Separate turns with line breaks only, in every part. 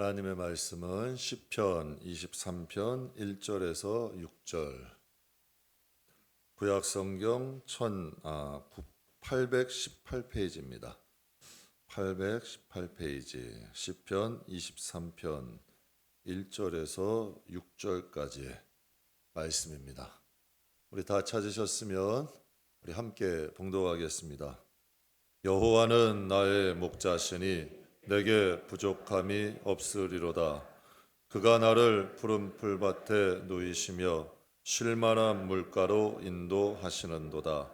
하나님의 말씀은 시편 23편 1절에서 6절, 구약성경 818페이지입니다. 818페이지, 시편 23편 1절에서 6절까지의 말씀입니다. 우리 다 찾으셨으면 우리 함께 봉독하겠습니다. 여호와는 나의 목자시니 내게 부족함이 없으리로다. 그가 나를 푸른 풀밭에 누이시며 쉴만한 물가로 인도하시는도다.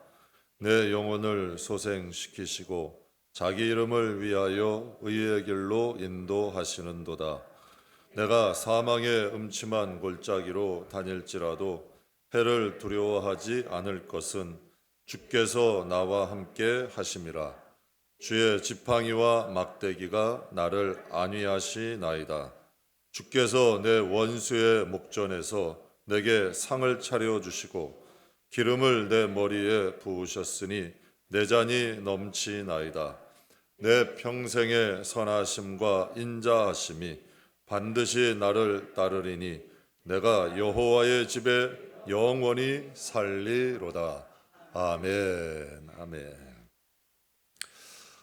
내 영혼을 소생시키시고 자기 이름을 위하여 의의 길로 인도하시는도다. 내가 사망의 음침한 골짜기로 다닐지라도 해를 두려워하지 않을 것은 주께서 나와 함께 하심이라. 주의 지팡이와 막대기가 나를 안위하시나이다. 주께서 내 원수의 목전에서 내게 상을 차려주시고 기름을 내 머리에 부으셨으니 내 잔이 넘치나이다. 내 평생의 선하심과 인자하심이 반드시 나를 따르리니 내가 여호와의 집에 영원히 살리로다. 아멘. 아멘.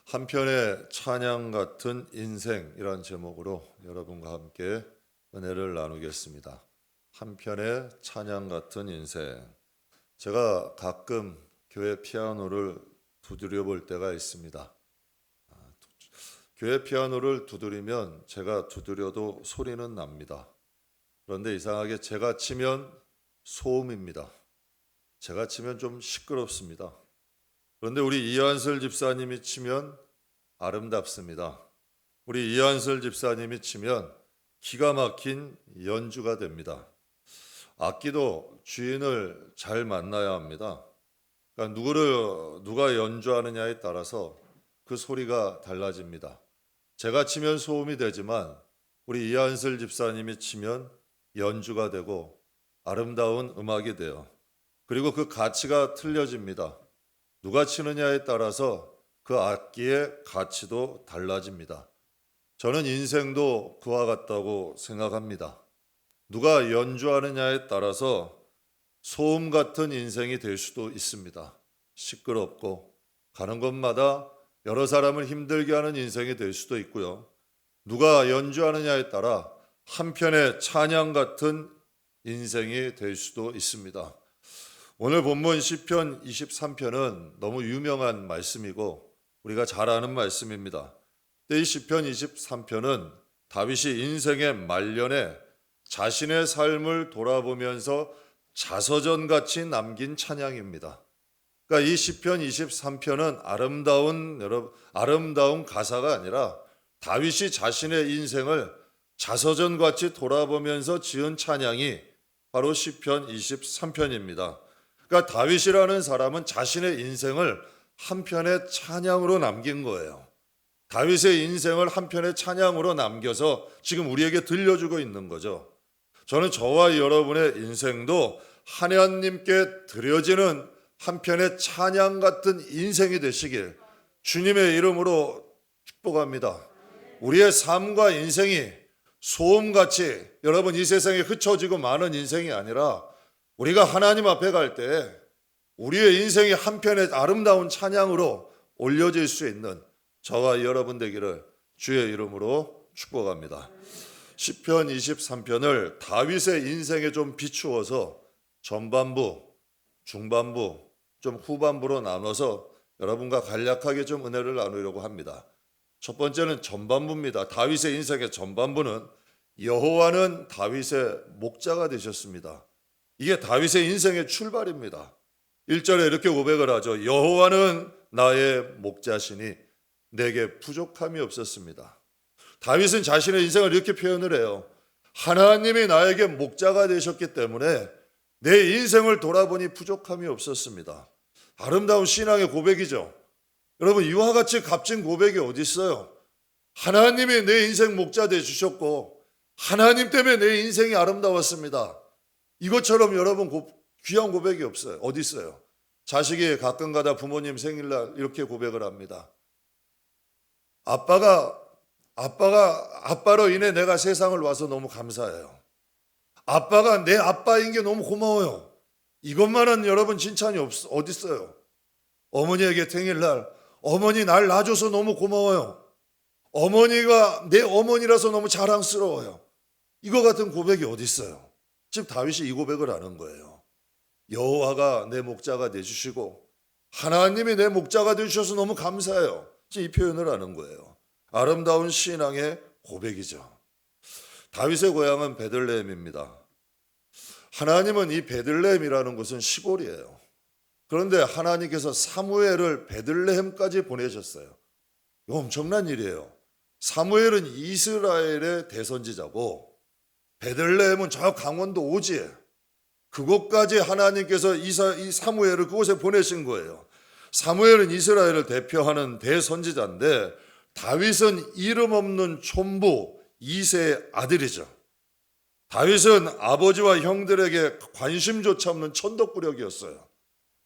한편의 찬양 같은 인생이란 제목으로 여러분과 함께 은혜를 나누겠습니다. 한편의 찬양 같은 인생. 제가 가끔 교회 피아노를 두드려 볼 때가 있습니다. 교회 피아노를 두드리면 제가 두드려도 소리는 납니다. 그런데 이상하게 제가 치면 소음입니다. 제가 치면 좀 시끄럽습니다. 그런데 우리 이한슬 집사님이 치면 아름답습니다. 우리 이한슬 집사님이 치면 기가 막힌 연주가 됩니다. 악기도 주인을 잘 만나야 합니다. 그러니까 누가 연주하느냐에 따라서 그 소리가 달라집니다. 제가 치면 소음이 되지만 우리 이한슬 집사님이 치면 연주가 되고 아름다운 음악이 돼요. 그리고 그 가치가 틀려집니다. 누가 치느냐에 따라서 그 악기의 가치도 달라집니다. 저는 인생도 그와 같다고 생각합니다. 누가 연주하느냐에 따라서 소음 같은 인생이 될 수도 있습니다. 시끄럽고 가는 곳마다 여러 사람을 힘들게 하는 인생이 될 수도 있고요. 누가 연주하느냐에 따라 한편의 찬양 같은 인생이 될 수도 있습니다. 오늘 본문 시편 23편은 너무 유명한 말씀이고 우리가 잘 아는 말씀입니다. 이 시편 23편은 다윗이 인생의 말년에 자신의 삶을 돌아보면서 자서전같이 남긴 찬양입니다. 그러니까 이 시편 23편은 아름다운 가사가 아니라 다윗이 자신의 인생을 자서전같이 돌아보면서 지은 찬양이 바로 시편 23편입니다. 그러니까 다윗이라는 사람은 자신의 인생을 한 편의 찬양으로 남긴 거예요. 다윗의 인생을 한 편의 찬양으로 남겨서 지금 우리에게 들려주고 있는 거죠. 저는 저와 여러분의 인생도 하나님께 드려지는 한 편의 찬양 같은 인생이 되시길 주님의 이름으로 축복합니다. 우리의 삶과 인생이 소음같이 여러분 이 세상에 흩어지고 많은 인생이 아니라 우리가 하나님 앞에 갈 때 우리의 인생이 한편의 아름다운 찬양으로 올려질 수 있는 저와 여러분 되기를 주의 이름으로 축복합니다. 시편 23편을 다윗의 인생에 좀 비추어서 전반부, 중반부, 좀 후반부로 나눠서 여러분과 간략하게 좀 은혜를 나누려고 합니다. 첫 번째는 전반부입니다. 다윗의 인생의 전반부는 여호와는 다윗의 목자가 되셨습니다. 이게 다윗의 인생의 출발입니다. 1절에 이렇게 고백을 하죠. 여호와는 나의 목자시니 내게 부족함이 없었습니다. 다윗은 자신의 인생을 이렇게 표현을 해요. 하나님이 나에게 목자가 되셨기 때문에 내 인생을 돌아보니 부족함이 없었습니다. 아름다운 신앙의 고백이죠. 여러분 이와 같이 값진 고백이 어디 있어요? 하나님이 내 인생 목자 되주셨고 하나님 때문에 내 인생이 아름다웠습니다. 이것처럼 여러분 귀한 고백이 없어요. 어디 있어요? 자식이 가끔가다 부모님 생일날 이렇게 고백을 합니다. 아빠가 아빠로 인해 내가 세상을 와서 너무 감사해요. 아빠가 내 아빠인 게 너무 고마워요. 이것만은 여러분 칭찬이 어디 있어요? 어머니에게 생일날 어머니 날 낳아줘서 너무 고마워요. 어머니가 내 어머니라서 너무 자랑스러워요. 이거 같은 고백이 어디 있어요? 지금 다윗이 이 고백을 하는 거예요. 여호와가 내 목자가 되주시고 하나님이 내 목자가 되주셔서 너무 감사해요. 지금 이 표현을 하는 거예요. 아름다운 신앙의 고백이죠. 다윗의 고향은 베들레헴입니다. 하나님은 이 베들레헴이라는 곳은 시골이에요. 그런데 하나님께서 사무엘을 베들레헴까지 보내셨어요. 이거 엄청난 일이에요. 사무엘은 이스라엘의 대선지자고 베들레헴은 저 강원도 오지에 그곳까지 하나님께서 이 사무엘을 그곳에 보내신 거예요. 사무엘은 이스라엘을 대표하는 대선지자인데 다윗은 이름 없는 촌부 2세의 아들이죠. 다윗은 아버지와 형들에게 관심조차 없는 천덕꾸러기였어요.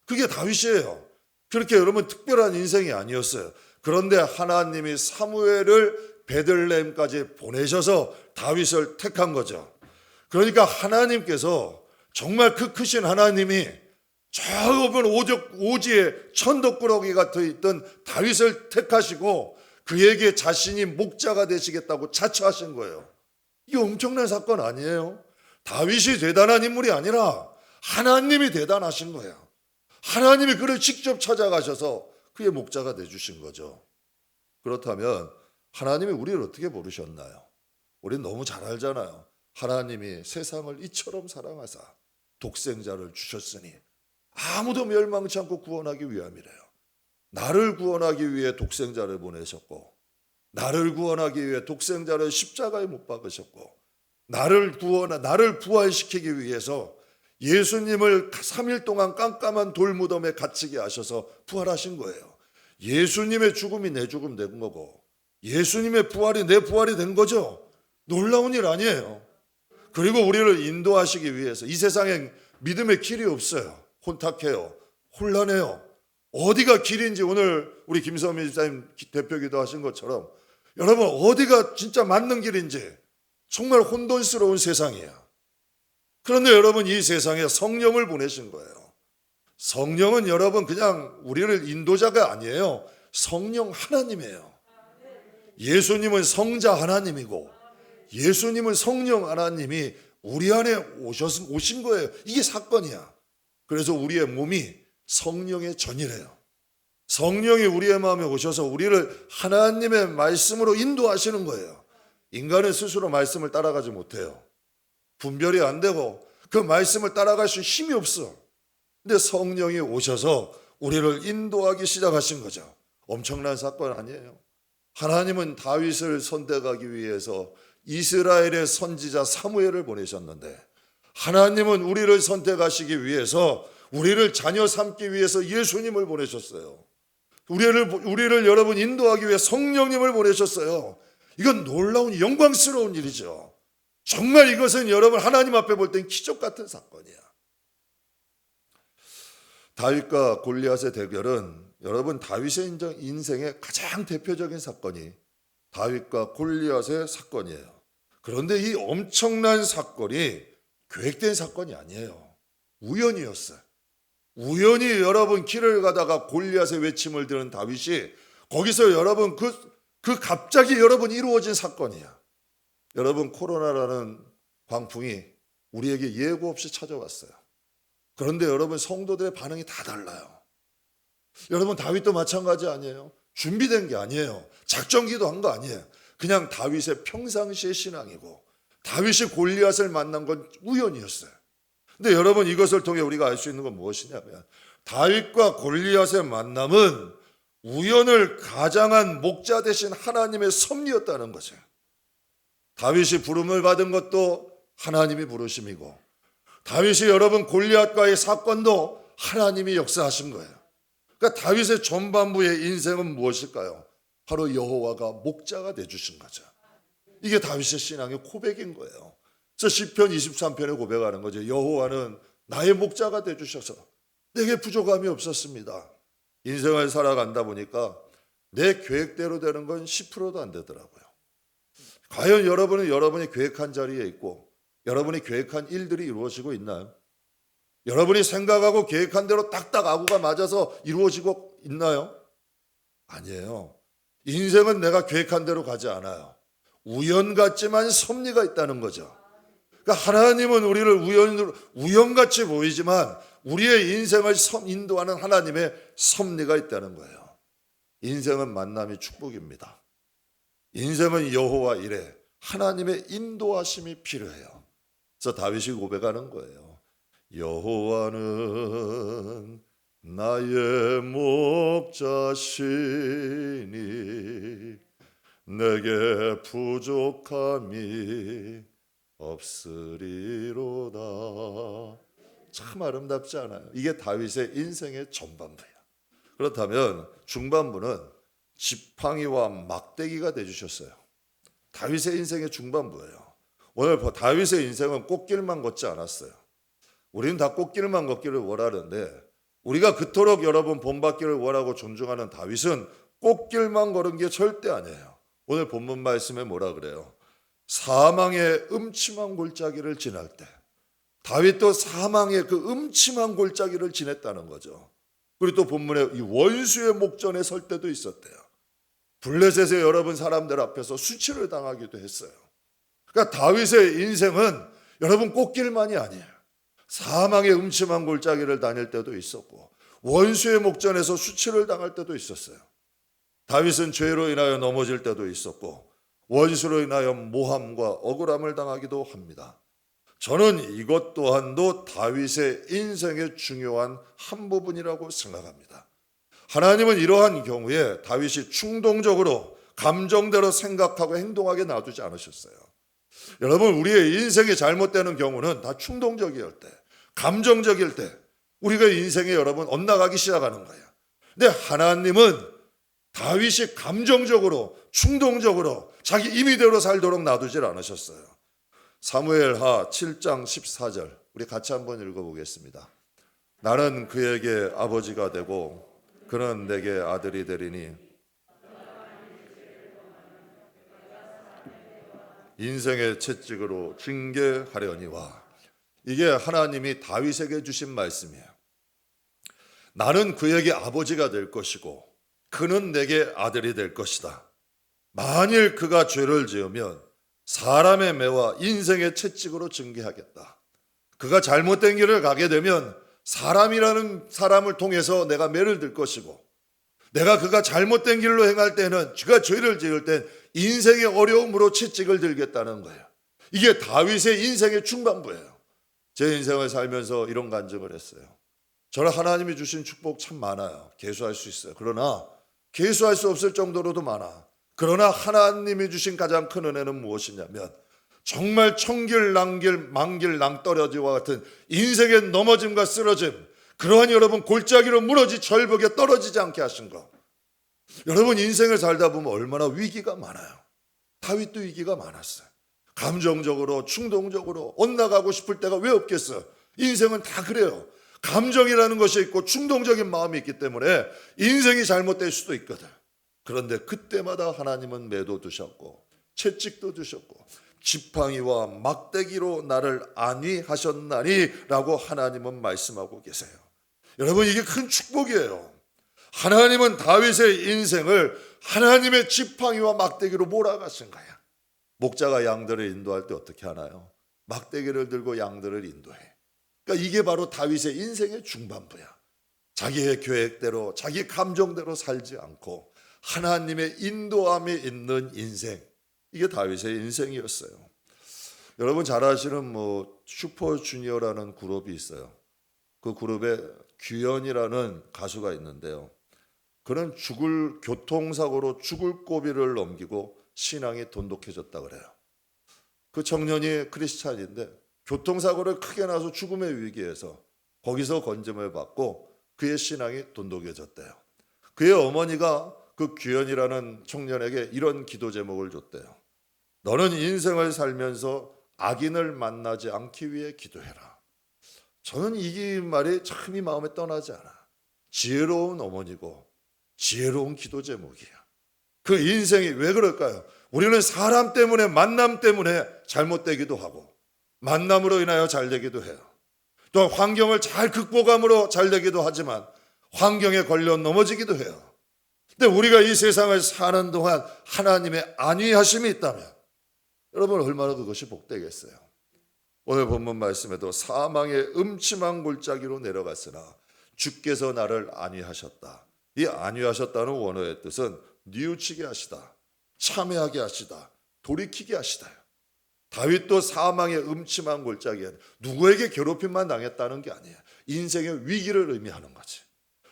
그게 다윗이에요. 그렇게 여러분 특별한 인생이 아니었어요. 그런데 하나님이 사무엘을 베들레헴까지 보내셔서 다윗을 택한 거죠. 그러니까 하나님께서 정말 그 크신 하나님이 저 좁은 오지에 천덕꾸러기 같아 있던 다윗을 택하시고 그에게 자신이 목자가 되시겠다고 자처하신 거예요. 이게 엄청난 사건 아니에요? 다윗이 대단한 인물이 아니라 하나님이 대단하신 거예요. 하나님이 그를 직접 찾아가셔서 그의 목자가 되주신 거죠. 그렇다면 하나님이 우리를 어떻게 부르셨나요? 우리는 너무 잘 알잖아요. 하나님이 세상을 이처럼 사랑하사 독생자를 주셨으니 아무도 멸망치 않고 구원하기 위함이래요. 나를 구원하기 위해 독생자를 보내셨고 나를 구원하기 위해 독생자를 십자가에 못 박으셨고 나를 부활시키기 위해서 예수님을 3일 동안 깜깜한 돌무덤에 갇히게 하셔서 부활하신 거예요. 예수님의 죽음이 내 죽음 된 거고 예수님의 부활이 내 부활이 된 거죠. 놀라운 일 아니에요. 그리고 우리를 인도하시기 위해서 이 세상에 믿음의 길이 없어요. 혼탁해요. 혼란해요. 어디가 길인지 오늘 우리 김선미 집사님 대표기도 하신 것처럼 여러분 어디가 진짜 맞는 길인지 정말 혼돈스러운 세상이야. 그런데 여러분 이 세상에 성령을 보내신 거예요. 성령은 여러분 그냥 우리를 인도자가 아니에요. 성령 하나님이에요. 예수님은 성자 하나님이고 예수님은 성령 하나님이 우리 안에 오신 거예요. 이게 사건이야. 그래서 우리의 몸이 성령의 전이래요. 성령이 우리의 마음에 오셔서 우리를 하나님의 말씀으로 인도하시는 거예요. 인간은 스스로 말씀을 따라가지 못해요. 분별이 안 되고 그 말씀을 따라갈 수 힘이 없어. 근데 성령이 오셔서 우리를 인도하기 시작하신 거죠. 엄청난 사건 아니에요. 하나님은 다윗을 선택하기 위해서 이스라엘의 선지자 사무엘을 보내셨는데 하나님은 우리를 선택하시기 위해서 우리를 자녀 삼기 위해서 예수님을 보내셨어요. 우리를 여러분 인도하기 위해 성령님을 보내셨어요. 이건 놀라운 영광스러운 일이죠. 정말 이것은 여러분 하나님 앞에 볼 땐 기적 같은 사건이야. 다윗과 골리앗의 대결은 여러분 다윗의 인생의 가장 대표적인 사건이 다윗과 골리앗의 사건이에요. 그런데 이 엄청난 사건이 계획된 사건이 아니에요. 우연이었어요. 우연히 여러분 길을 가다가 골리앗의 외침을 들은 다윗이 거기서 여러분 그 갑자기 여러분 이루어진 사건이야. 여러분 코로나라는 광풍이 우리에게 예고 없이 찾아왔어요. 그런데 여러분 성도들의 반응이 다 달라요. 여러분 다윗도 마찬가지 아니에요? 준비된 게 아니에요. 작전기도 한 거 아니에요. 그냥 다윗의 평상시의 신앙이고 다윗이 골리앗을 만난 건 우연이었어요. 근데 여러분 이것을 통해 우리가 알 수 있는 건 무엇이냐면 다윗과 골리앗의 만남은 우연을 가장한 목자 되신 하나님의 섭리였다는 거죠. 다윗이 부름을 받은 것도 하나님이 부르심이고 다윗이 여러분 골리앗과의 사건도 하나님이 역사하신 거예요. 그러니까 다윗의 전반부의 인생은 무엇일까요? 바로 여호와가 목자가 되주신 거죠. 이게 다윗의 신앙의 고백인 거예요. 그래서 시편 23편에 고백하는 거죠. 여호와는 나의 목자가 되주셔서 내게 부족함이 없었습니다. 인생을 살아간다 보니까 내 계획대로 되는 건 10%도 안 되더라고요. 과연 여러분은 여러분이 계획한 자리에 있고 여러분이 계획한 일들이 이루어지고 있나요? 여러분이 생각하고 계획한 대로 딱딱 아구가 맞아서 이루어지고 있나요? 아니에요. 인생은 내가 계획한 대로 가지 않아요. 우연 같지만 섭리가 있다는 거죠. 그러니까 하나님은 우리를 우연같이 보이지만 우리의 인생을 인도하는 하나님의 섭리가 있다는 거예요. 인생은 만남이 축복입니다. 인생은 여호와 이래 하나님의 인도하심이 필요해요. 그래서 다윗이 고백하는 거예요. 여호와는 나의 목자시니 내게 부족함이 없으리로다. 참 아름답지 않아요? 이게 다윗의 인생의 전반부예요. 그렇다면 중반부는 지팡이와 막대기가 되주셨어요. 다윗의 인생의 중반부예요. 오늘 다윗의 인생은 꽃길만 걷지 않았어요. 우리는 다 꽃길만 걷기를 원하는데 우리가 그토록 여러분 본받기를 원하고 존중하는 다윗은 꽃길만 걸은 게 절대 아니에요. 오늘 본문 말씀에 뭐라 그래요? 사망의 음침한 골짜기를 지날 때 다윗도 사망의 그 음침한 골짜기를 지냈다는 거죠. 그리고 또 본문에 이 원수의 목전에 설 때도 있었대요. 블레셋의 여러분 사람들 앞에서 수치를 당하기도 했어요. 그러니까 다윗의 인생은 여러분 꽃길만이 아니에요. 사망의 음침한 골짜기를 다닐 때도 있었고 원수의 목전에서 수치를 당할 때도 있었어요. 다윗은 죄로 인하여 넘어질 때도 있었고 원수로 인하여 모함과 억울함을 당하기도 합니다. 저는 이것 또한도 다윗의 인생의 중요한 한 부분이라고 생각합니다. 하나님은 이러한 경우에 다윗이 충동적으로 감정대로 생각하고 행동하게 놔두지 않으셨어요. 여러분, 우리의 인생이 잘못되는 경우는 다 충동적일 때, 감정적일 때 우리가 인생에 여러분 엇나가기 시작하는 거예요. 근데 하나님은 다윗이 감정적으로 충동적으로 자기 임의대로 살도록 놔두질 않으셨어요. 사무엘하 7장 14절 우리 같이 한번 읽어보겠습니다. 나는 그에게 아버지가 되고 그는 내게 아들이 되리니 인생의 채찍으로 징계하려니와. 이게 하나님이 다윗에게 주신 말씀이에요. 나는 그에게 아버지가 될 것이고 그는 내게 아들이 될 것이다. 만일 그가 죄를 지으면 사람의 매와 인생의 채찍으로 징계하겠다. 그가 잘못된 길을 가게 되면 사람이라는 사람을 통해서 내가 매를 들 것이고 내가 그가 잘못된 길로 행할 때는 그가 죄를 지을 땐 인생의 어려움으로 채찍을 들겠다는 거예요. 이게 다윗의 인생의 중반부예요. 제 인생을 살면서 이런 간증을 했어요. 저는 하나님이 주신 축복 참 많아요. 계수할 수 있어요. 그러나 계수할 수 없을 정도로도 많아. 그러나 하나님이 주신 가장 큰 은혜는 무엇이냐면 정말 천길, 낭길, 만길, 낭떠러지와 같은 인생의 넘어짐과 쓰러짐, 그러한 여러분 골짜기로 무너지 절벽에 떨어지지 않게 하신 것. 여러분 인생을 살다 보면 얼마나 위기가 많아요. 다윗도 위기가 많았어요. 감정적으로 충동적으로 엇나가고 싶을 때가 왜 없겠어요. 인생은 다 그래요. 감정이라는 것이 있고 충동적인 마음이 있기 때문에 인생이 잘못될 수도 있거든. 그런데 그때마다 하나님은 매도 두셨고 채찍도 두셨고 지팡이와 막대기로 나를 안위하셨나니 라고 하나님은 말씀하고 계세요. 여러분 이게 큰 축복이에요. 하나님은 다윗의 인생을 하나님의 지팡이와 막대기로 몰아가신 거야. 목자가 양들을 인도할 때 어떻게 하나요? 막대기를 들고 양들을 인도해. 그러니까 이게 바로 다윗의 인생의 중반부야. 자기의 계획대로 자기 감정대로 살지 않고 하나님의 인도함이 있는 인생. 이게 다윗의 인생이었어요. 여러분 잘 아시는 슈퍼주니어라는 그룹이 있어요. 그 그룹에 규현이라는 가수가 있는데요. 그는 교통사고로 죽을 고비를 넘기고 신앙이 돈독해졌다 그래요. 그 청년이 크리스찬인데 교통사고를 크게 나서 죽음의 위기에서 거기서 건짐을 받고 그의 신앙이 돈독해졌대요. 그의 어머니가 그 규현이라는 청년에게 이런 기도 제목을 줬대요. 너는 인생을 살면서 악인을 만나지 않기 위해 기도해라. 저는 이 말이 참 이 마음에 떠나지 않아. 지혜로운 어머니고 지혜로운 기도 제목이야. 그 인생이 왜 그럴까요? 우리는 사람 때문에, 만남 때문에 잘못되기도 하고, 만남으로 인하여 잘되기도 해요. 또 환경을 잘 극복함으로 잘되기도 하지만 환경에 걸려 넘어지기도 해요. 근데 우리가 이 세상을 사는 동안 하나님의 안위하심이 있다면 여러분 얼마나 그것이 복되겠어요. 오늘 본문 말씀에도 사망의 음침한 골짜기로 내려갔으나 주께서 나를 안위하셨다. 이 안위하셨다는 원어의 뜻은 뉘우치게 하시다, 참회하게 하시다, 돌이키게 하시다. 다윗도 사망의 음침한 골짜기에 누구에게 괴롭힘만 당했다는 게 아니에요. 인생의 위기를 의미하는 거지.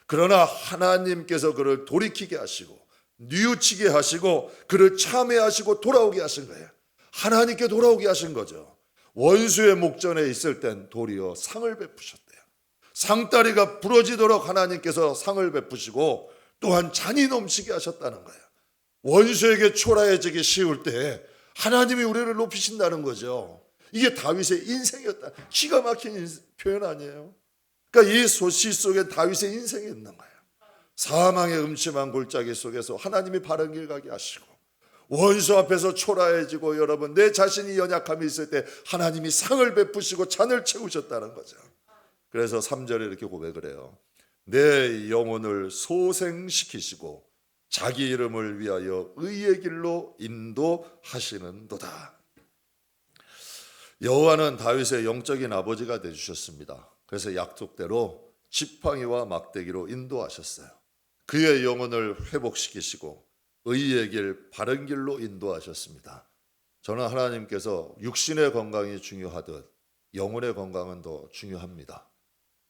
그러나 하나님께서 그를 돌이키게 하시고 뉘우치게 하시고 그를 참회하시고 돌아오게 하신 거예요. 하나님께 돌아오게 하신 거죠. 원수의 목전에 있을 땐 도리어 상을 베푸셨대요. 상다리가 부러지도록 하나님께서 상을 베푸시고 또한 잔이 넘치게 하셨다는 거예요. 원수에게 초라해지기 쉬울 때 하나님이 우리를 높이신다는 거죠. 이게 다윗의 인생이었다. 기가 막힌 표현 아니에요? 그러니까 이 소시 속에 다윗의 인생이 있는 거예요. 사망의 음침한 골짜기 속에서 하나님이 바른 길 가게 하시고 원수 앞에서 초라해지고 여러분 내 자신이 연약함이 있을 때 하나님이 상을 베푸시고 잔을 채우셨다는 거죠. 그래서 3절에 이렇게 고백을 해요. 내 영혼을 소생시키시고 자기 이름을 위하여 의의 길로 인도하시는도다. 여호와는 다윗의 영적인 아버지가 되주셨습니다. 그래서 약속대로 지팡이와 막대기로 인도하셨어요. 그의 영혼을 회복시키시고 의의 길, 바른 길로 인도하셨습니다. 저는 하나님께서 육신의 건강이 중요하듯 영혼의 건강은 더 중요합니다.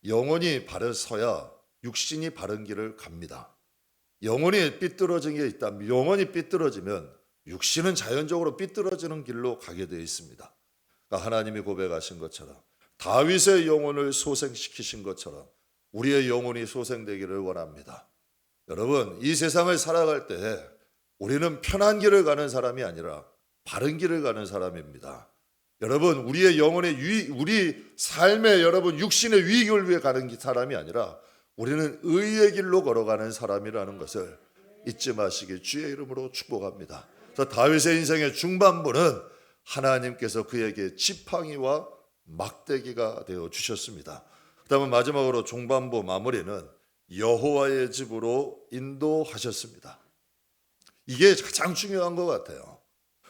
영혼이 바로 서야 육신이 바른 길을 갑니다. 영혼이 삐뚤어진 게 있다면, 영혼이 삐뚤어지면 육신은 자연적으로 삐뚤어지는 길로 가게 되어 있습니다. 그러니까 하나님이 고백하신 것처럼 다윗의 영혼을 소생시키신 것처럼 우리의 영혼이 소생되기를 원합니다. 여러분, 이 세상을 살아갈 때 우리는 편한 길을 가는 사람이 아니라 바른 길을 가는 사람입니다. 여러분, 우리의 영혼의 우리 삶의 여러분 육신의 유익을 위해 가는 사람이 아니라 우리는 의의 길로 걸어가는 사람이라는 것을 잊지 마시길 주의 이름으로 축복합니다. 그래서 다윗의 인생의 중반부는 하나님께서 그에게 지팡이와 막대기가 되어 주셨습니다. 그다음에 마지막으로 중반부 마무리는 여호와의 집으로 인도하셨습니다. 이게 가장 중요한 것 같아요.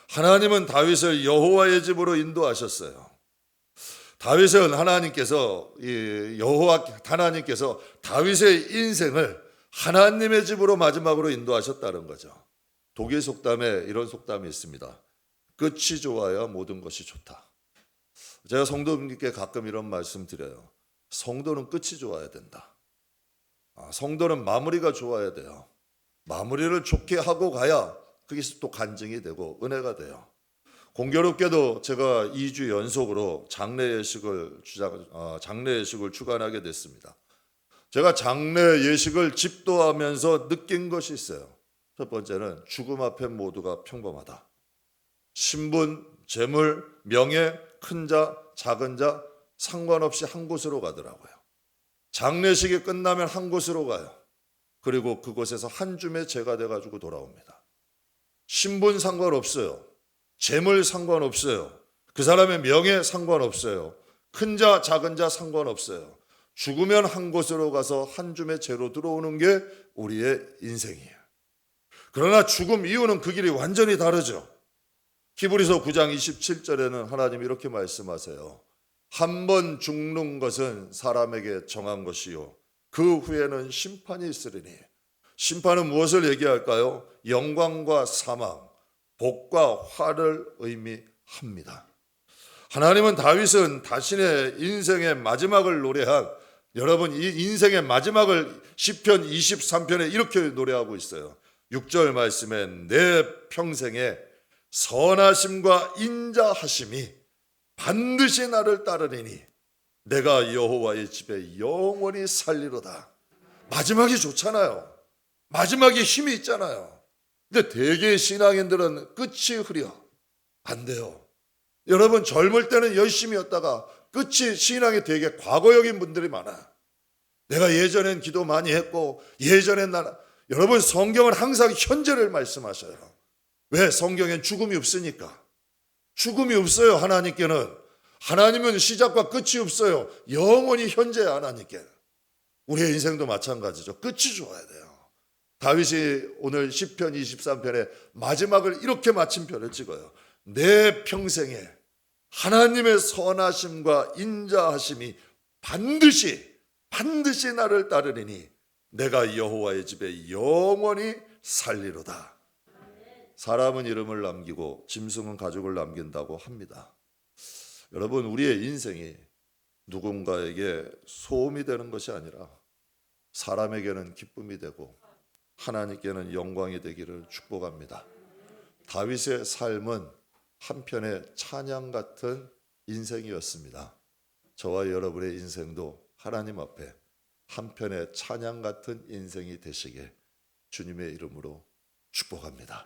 하나님은 다윗을 여호와의 집으로 인도하셨어요. 다윗은 하나님께서 다윗의 인생을 하나님의 집으로 마지막으로 인도하셨다는 거죠. 독일 속담에 이런 속담이 있습니다. 끝이 좋아야 모든 것이 좋다. 제가 성도님께 가끔 이런 말씀 드려요. 성도는 끝이 좋아야 된다. 성도는 마무리가 좋아야 돼요. 마무리를 좋게 하고 가야 그게 또 간증이 되고 은혜가 돼요. 공교롭게도 제가 2주 연속으로 장례 예식을 주관하게 됐습니다. 제가 장례 예식을 집도하면서 느낀 것이 있어요. 첫 번째는 죽음 앞에 모두가 평범하다. 신분, 재물, 명예, 큰 자, 작은 자 상관없이 한 곳으로 가더라고요. 장례식이 끝나면 한 곳으로 가요. 그리고 그곳에서 한 줌의 재가 돼가지고 돌아옵니다. 신분 상관없어요. 재물 상관없어요. 그 사람의 명예 상관없어요. 큰 자, 작은 자 상관없어요. 죽으면 한 곳으로 가서 한 줌의 재로 들어오는 게 우리의 인생이에요. 그러나 죽음 이후는 그 길이 완전히 다르죠. 히브리서 9장 27절에는 하나님이 이렇게 말씀하세요. 한 번 죽는 것은 사람에게 정한 것이요 그 후에는 심판이 있으리니. 심판은 무엇을 얘기할까요? 영광과 사망, 복과 화를 의미합니다. 하나님은 다윗은 자신의 인생의 마지막을 노래한, 여러분 이 인생의 마지막을 시편 23편에 이렇게 노래하고 있어요. 6절 말씀에 내 평생에 선하심과 인자하심이 반드시 나를 따르리니 내가 여호와의 집에 영원히 살리로다. 마지막이 좋잖아요. 마지막에 힘이 있잖아요. 근데 대개 신앙인들은 끝이 흐려. 안 돼요. 여러분 젊을 때는 열심히 했다가 끝이 신앙이 되게 과거역인 분들이 많아요. 내가 예전엔 기도 많이 했고 예전엔 여러분, 성경은 항상 현재를 말씀하셔요. 왜? 성경엔 죽음이 없으니까. 죽음이 없어요. 하나님께는. 하나님은 시작과 끝이 없어요. 영원히 현재야. 하나님께. 우리의 인생도 마찬가지죠. 끝이 좋아야 돼요. 다윗이 오늘 시편 23편의 마지막을 이렇게 마침표를 찍어요. 내 평생에 하나님의 선하심과 인자하심이 반드시 나를 따르리니 내가 여호와의 집에 영원히 살리로다. 사람은 이름을 남기고 짐승은 가족을 남긴다고 합니다. 여러분, 우리의 인생이 누군가에게 소음이 되는 것이 아니라 사람에게는 기쁨이 되고 하나님께는 영광이 되기를 축복합니다. 다윗의 삶은 한편의 찬양 같은 인생이었습니다. 저와 여러분의 인생도 하나님 앞에 한편의 찬양 같은 인생이 되시게 주님의 이름으로 축복합니다.